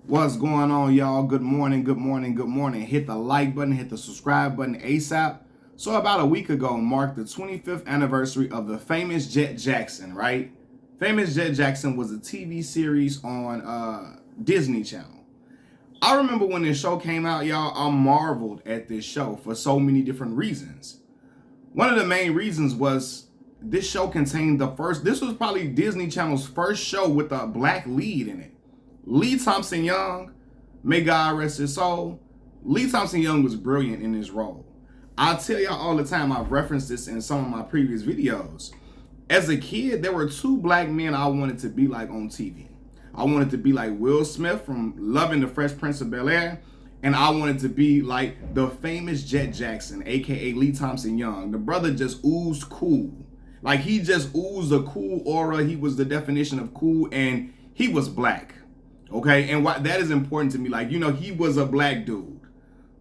What's going on, y'all? Good morning, good morning, good morning. Hit the like button, hit the subscribe button ASAP. So about a week ago marked the 25th anniversary of the famous Jett Jackson, right? Famous Jett Jackson was a TV series on Disney Channel. I remember when this show came out, y'all, I marveled at this show for so many different reasons. One of the main reasons was this show contained this was probably Disney Channel's first show with a black lead in it. Lee Thompson Young, may God rest his soul. Lee Thompson Young was brilliant in his role. I tell y'all all the time, I've referenced this in some of my previous videos. As a kid, there were two black men I wanted to be like on TV. I wanted to be like Will Smith from Loving the Fresh Prince of Bel-Air, and I wanted to be like the famous Jett Jackson, aka Lee Thompson Young. The brother just oozed cool. Like he just oozed a cool aura. He was the definition of cool, and he was black. Okay, and why that is important to me. Like, he was a black dude.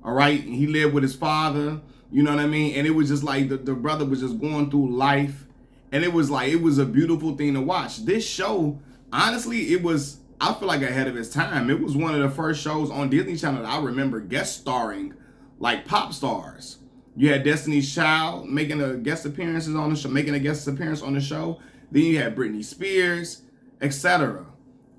All right, and he lived with his father. You know what I mean? And it was just like the brother was just going through life, and it was a beautiful thing to watch. This show, honestly, I feel like ahead of its time. It was one of the first shows on Disney Channel that I remember guest starring like pop stars. You had Destiny's Child making a guest appearance on the show. Then you had Britney Spears, etc.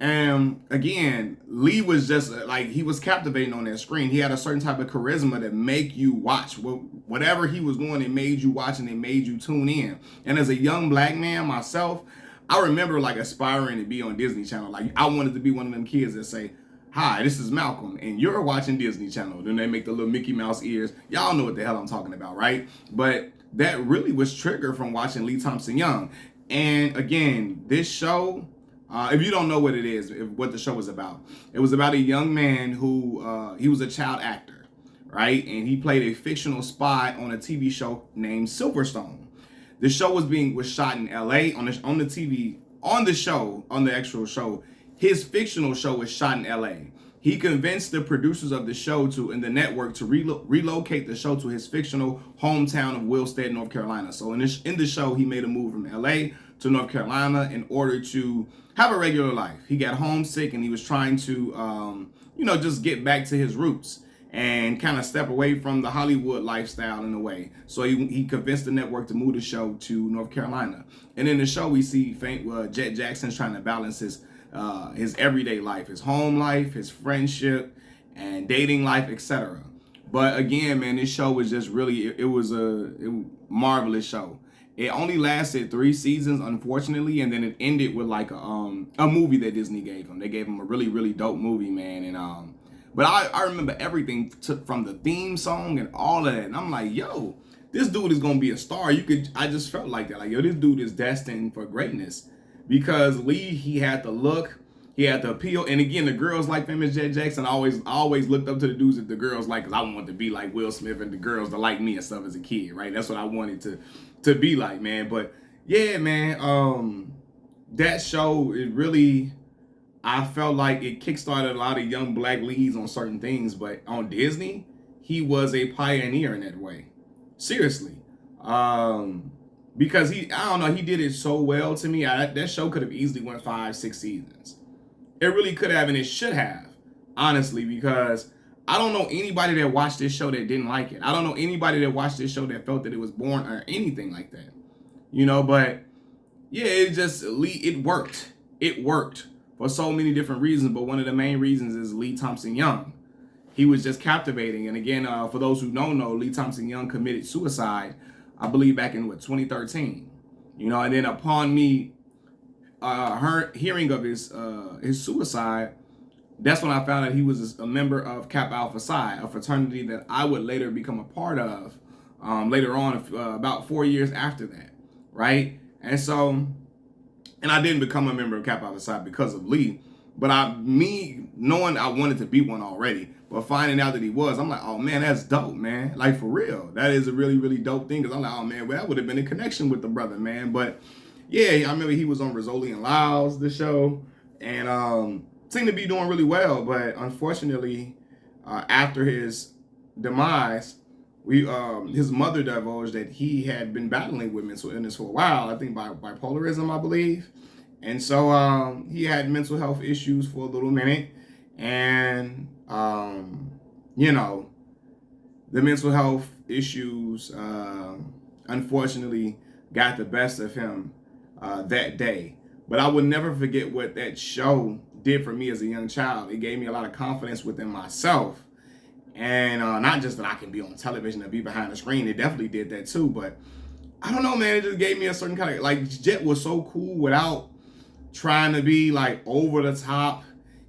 And again, Lee was just he was captivating on that screen. He had a certain type of charisma that make you watch. Whatever he was doing, it made you watch and it made you tune in. And as a young black man myself, I remember aspiring to be on Disney Channel. Like I wanted to be one of them kids that say, "Hi, this is Malcolm, and you're watching Disney Channel." Then they make the little Mickey Mouse ears. Y'all know what the hell I'm talking about, right? But that really was triggered from watching Lee Thompson Young. And again, this show, if you don't know what it is, what the show was about, it was about a young man who he was a child actor, right? And he played a fictional spy on a TV show named Silverstone. The show was shot in L.A. on the actual show. His fictional show was shot in L.A. He convinced the producers of the show and the network to relocate the show to his fictional hometown of Wilstead, North Carolina. So in the show, he made a move from L.A. to North Carolina in order to have a regular life. He got homesick and he was trying to, just get back to his roots and kind of step away from the Hollywood lifestyle in a way. So he convinced the network to move the show to North Carolina. And in the show, we see Jett Jackson's trying to balance his everyday life, his home life, his friendship, and dating life, etc. But again, man, this show was just really, it was a marvelous show. It only lasted 3 seasons, unfortunately, and then it ended with a movie that Disney gave him. They gave him a really, really dope movie, man. And but I remember everything from the theme song and all of that. And I'm like, yo, this dude is gonna be a star. I just felt like that. Like, yo, this dude is destined for greatness. Because Lee, he had the look, he had the appeal, and again, the girls like famous Jett Jackson. I always looked up to the dudes that the girls like, because I wanted to be like Will Smith and the girls to like me and stuff as a kid, right? That's what I wanted to be like, man. But yeah, man, that show, it really, I felt like it kickstarted a lot of young black leads on certain things, but on Disney, he was a pioneer in that way. Seriously. Because he did it so well to me. That show could have easily went 5-6 seasons. It really could have, and it should have, honestly, because I don't know anybody that watched this show that didn't like it. I don't know anybody that watched this show that felt that it was boring or anything like that. But yeah, it worked. It worked for so many different reasons, but one of the main reasons is Lee Thompson Young. He was just captivating. And again, for those who don't know, Lee Thompson Young committed suicide, I believe back in 2013, and then upon me hearing of his suicide, that's when I found out he was a member of Kappa Alpha Psi, a fraternity that I would later become a part of later on, about 4 years after that, right? And so, and I didn't become a member of Kappa Alpha Psi because of Lee, but knowing I wanted to be one already, but finding out that he was, I'm like, oh man, that's dope, man. Like, for real. That is a really, really dope thing. Because I'm like, oh man, well, that would have been a connection with the brother, man. But yeah, I remember he was on Rizzoli and Lyles, the show, and seemed to be doing really well. But unfortunately, after his demise, his mother divulged that he had been battling with mental illness for a while. I think by bipolarism, I believe. And so he had mental health issues for a little minute. And you know, the mental health issues unfortunately got the best of him that day. But I would never forget what that show did for me as a young child. It gave me a lot of confidence within myself. And not just that I can be on television and be behind the screen. It definitely did that too. But I don't know, man. It just gave me a certain kind of, like, Jett was so cool without trying to be like over the top.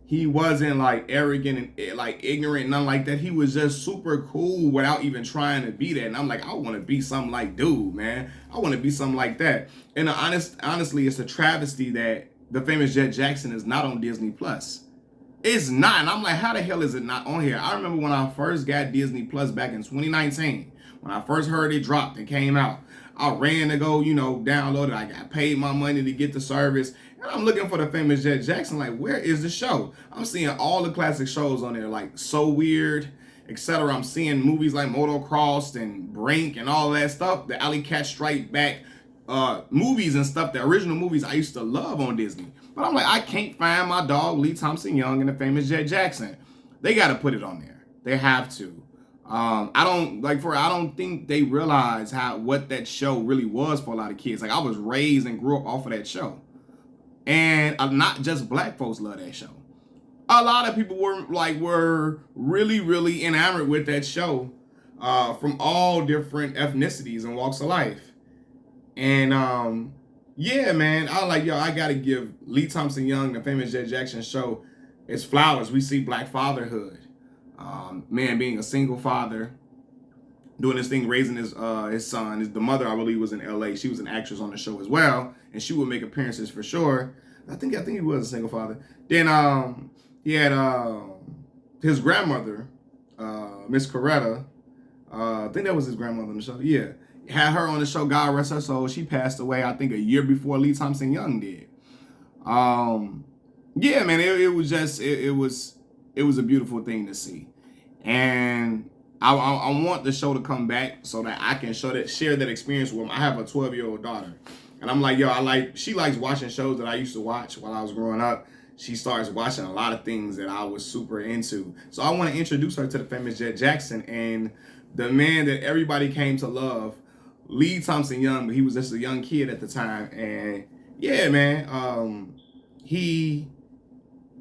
He wasn't like arrogant and like ignorant, nothing like that. He was just super cool without even trying to be that. And I'm like, I want to be something like dude, man. I want to be something like that. And honestly, it's a travesty that the famous Jett Jackson is not on Disney Plus. It's not. And I'm like, how the hell is it not on here? I remember when I first got Disney Plus back in 2019, when I first heard it dropped and came out. I ran to go, download it. I got paid my money to get the service. And I'm looking for the famous Jett Jackson. Like, where is the show? I'm seeing all the classic shows on there, like So Weird, etc. I'm seeing movies like Motocross and Brink and all that stuff. The Alley Cat Strike Back movies and stuff, the original movies I used to love on Disney. But I'm like, I can't find my dog Lee Thompson Young and the famous Jett Jackson. They got to put it on there. They have to. I don't think they realize what that show really was for a lot of kids. Like, I was raised and grew up off of that show. And not just black folks love that show. A lot of people were really, really enamored with that show from all different ethnicities and walks of life. And yeah, man, I gotta give Lee Thompson Young, the famous Jett Jackson show, its flowers. We see black fatherhood. Man being a single father, doing this thing, raising his son. The mother, I believe, was in LA. She was an actress on the show as well, and she would make appearances for sure. I think he was a single father. Then he had his grandmother, Miss Coretta. I think that was his grandmother on the show. Yeah, had her on the show. God rest her soul. She passed away, I think, a year before Lee Thompson Young did. Yeah, man, it was just it was a beautiful thing to see. And I want the show to come back so that I can share that experience with them. I have a 12-year-old daughter, and I'm like, she likes watching shows that I used to watch while I was growing up. She starts watching a lot of things that I was super into. So I want to introduce her to the famous Jett Jackson and the man that everybody came to love, Lee Thompson Young, but he was just a young kid at the time. And yeah, man, he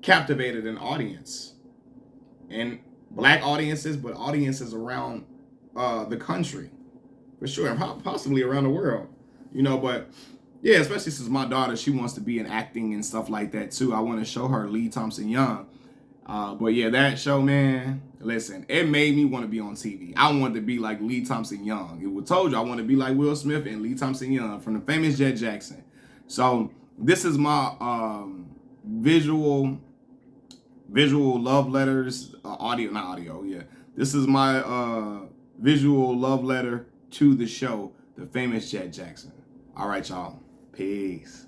captivated an audience. And black audiences, but audiences around the country, for sure, and possibly around the world, but yeah, especially since my daughter, she wants to be in acting and stuff like that too. I want to show her Lee Thompson Young. But yeah, that show, man, listen, it made me want to be on TV. I wanted to be like Lee Thompson Young. It was told you I want to be like Will Smith and Lee Thompson Young from the famous Jett Jackson. So this is my visual love letters, not audio, yeah. This is my visual love letter to the show, the famous Jett Jackson. All right, y'all. Peace.